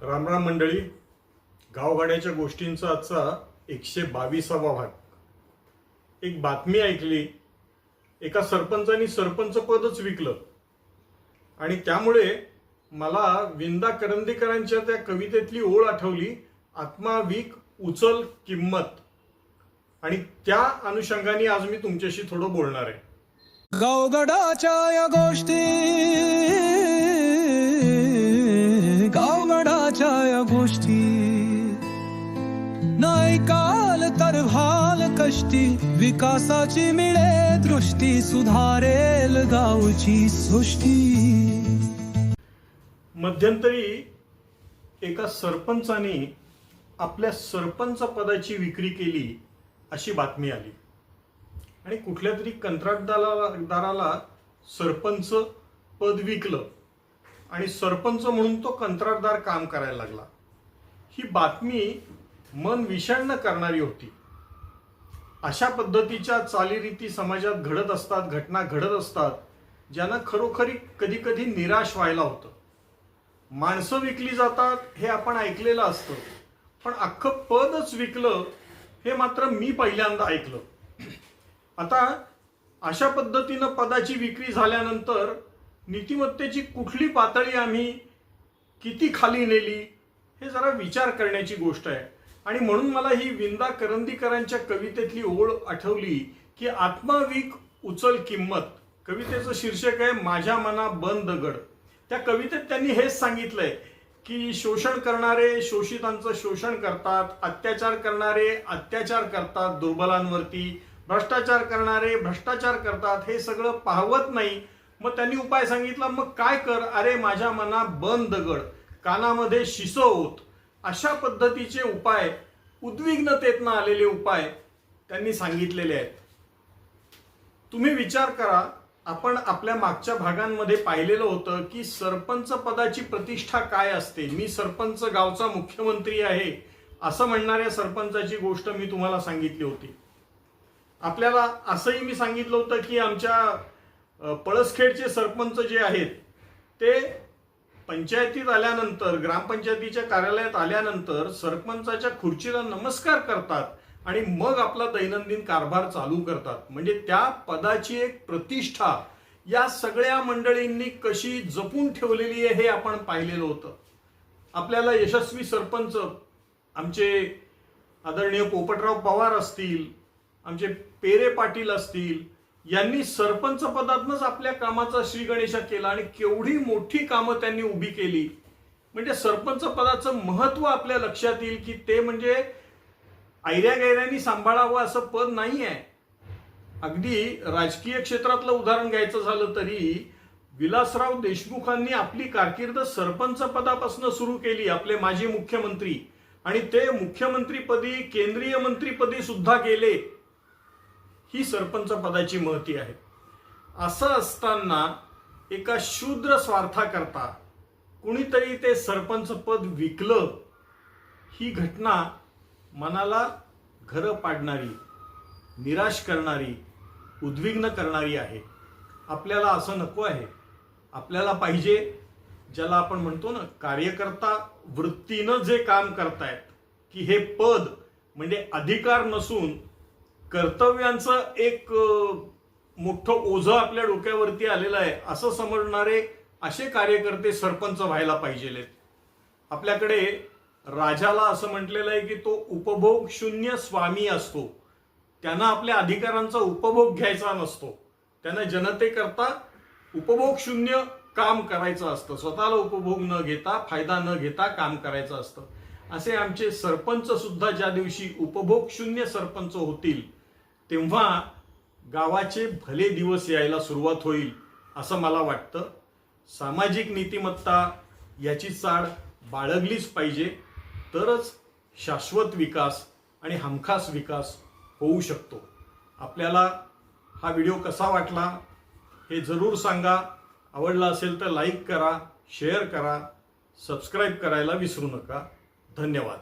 रामराम मंडळी, गावगाड्याच्या गोष्टींचा आजचा 122वा भाग. एक बातमी ऐकली, एका सरपंचानी सरपंच पदच विकलं आणि त्यामुळे मला विंदा करंदीकरांच्या त्या कवितेतली ओळ आठवली, आत्मा विक उचल किंमत. आणि त्या अनुषंगाने आज मी तुमच्याशी थोडं बोलणार आहे. गावगडाच्या या गोष्टी, गावगडाच्या या गोष्टी नाही काल तर भाल कष्टी, विकासाची मिळे दृष्टी, सुधारेल गावची सृष्टी. मध्यंतरी एका सरपंचाने आपल्या सरपंच पदाची विक्री केली अशी बातमी आली आणि कुठल्या तरी कंत्राटदाराला सरपंच पद विकलं आणि सरपंच म्हणून तो कंत्राटदार काम करायला लागला. ही बातमी मन विषण्ण करणारी होती. अशा पद्धतीच्या चालीरीती समाजात घडत असतात, घटना घडत असतात, ज्यांना खरोखरी कधी कधी निराश व्हायला होतं. माणसं विकली जातात हे आपण ऐकलेलं असतं, पण अख्खं पदच विकलं हे मात्र मी पहिल्यांदा ऐकलं. आता अशा पद्धतीनं पदाची विक्री झाल्यानंतर नीतिमत्तेची कुठली पातळी आम्ही किती खाली नेली हे जरा विचार करण्याची गोष्ट आहे. आणि म्हणून मला ही विंदा करंदीकरांच्या कवितेतली ओळ आठवली की आत्मा विक उचल किंमत. कवितेचं शीर्षक आहे माझ्या मना बंद दगड. त्या कवितेत त्यांनी हेच सांगितलंय की शोषण करणारे शोषितांचं शोषण करतात, अत्याचार करणारे अत्याचार करतात दुर्बलांवरती, भ्रष्टाचार करणारे भ्रष्टाचार करतात, हे सगळं पाहवत नाही. मग त्यांनी उपाय सांगितला, मग काय कर, अरे माझ्या मना बंद दगड, कानामध्ये शिसं होत. अशा पद्धतीचे उपाय, उद्विग्नतेतनं आलेले उपाय त्यांनी सांगितलेले आहेत. तुम्ही विचार करा, आपण आपल्या मागच्या भागांमध्ये पाहिलेलं होतं की सरपंच पदाची प्रतिष्ठा काय असते. मी सरपंच गावचा मुख्यमंत्री आहे असं म्हणणाऱ्या सरपंचाची गोष्ट मी तुम्हाला सांगितली होती. आपल्याला असंही मी सांगितलं होतं की आमच्या पळसखेडचे सरपंच जे आहेत ते पंचायतीत आल्यानंतर, ग्रामपंचायतीच्या कार्यालयात आल्यानंतर सरपंचाच्या खुर्चीला नमस्कार करतात आणि मग आपला दैनंदिन कारभार चालू करतात. म्हणजे त्या पदाची एक प्रतिष्ठा या सगळ्या मंडळींनी कशी जपून ठेवलेली आहे हे आपण पाहिलेलं होतं. आपल्याला यशस्वी सरपंच आमचे आदरणीय पोपटराव पवार असतील, आमचे पेरे पाटील असतील, यांनी सरपंच पदातनंच आपल्या कामाचा श्रीगणेशा केला आणि केवढी मोठी कामं त्यांनी उभी केली. म्हणजे सरपंच पदाचं महत्व आपल्या लक्षात येईल की ते म्हणजे ऐऱ्या गैऱ्यांनी सांभाळावं असं पद नाही आहे. अगदी राजकीय क्षेत्रातलं उदाहरण घ्यायचं झालं तरी विलासराव देशमुखांनी आपली कारकीर्द सरपंच पदापासून सुरू केली, आपले माजी मुख्यमंत्री, आणि ते मुख्यमंत्रीपदी केंद्रीय मंत्रीपदी सुद्धा गेले. ही सरपंच पदाची महती आहे. असं असताना एका शूद्र स्वार्थाकरता कुणीतरी ते सरपंच पद विकलं. ही घटना मनाला घरं पाडणारी, निराश करणारी, उद्विग्न करणारी आहे. आपल्याला असं नको आहे. आपल्याला पाहिजे, ज्याला आपण म्हणतो ना कार्यकर्ता वृत्तीनं जे काम करतायत, की हे पद म्हणजे अधिकार नसून कर्तव्यांचं एक मोठं ओझं आपल्या डोक्यावरती आलेलं आहे असं समजणारे असे कार्यकर्ते सरपंच व्हायला पाहिजेत. आपल्याकडे राजाला असं म्हटलेलं आहे की तो उपभोग शून्य स्वामी असतो. त्यांना आपल्या अधिकारांचा उपभोग घ्यायचा नसतो. त्यांना जनतेकरता उपभोग शून्य काम करायचं असतं. स्वतःला उपभोग न घेता, फायदा न घेता काम करायचं असतं. असे आमचे सरपंच सुद्धा ज्या दिवशी उपभोग शून्य सरपंच होतील तेव्हा गावाचे भले दिवस यायला सुरुवात होईल असं मला वाटतं. सामाजिक नीतिमत्ता याची चाड बाळगलीच पाहिजे, तरच शाश्वत विकास आणि हमखास विकास होऊ शकतो. आपल्याला हा व्हिडिओ कसा वाटला हे जरूर सांगा. आवडला असेल तर लाईक करा, शेअर करा, सबस्क्राईब करायला विसरू नका. धन्यवाद.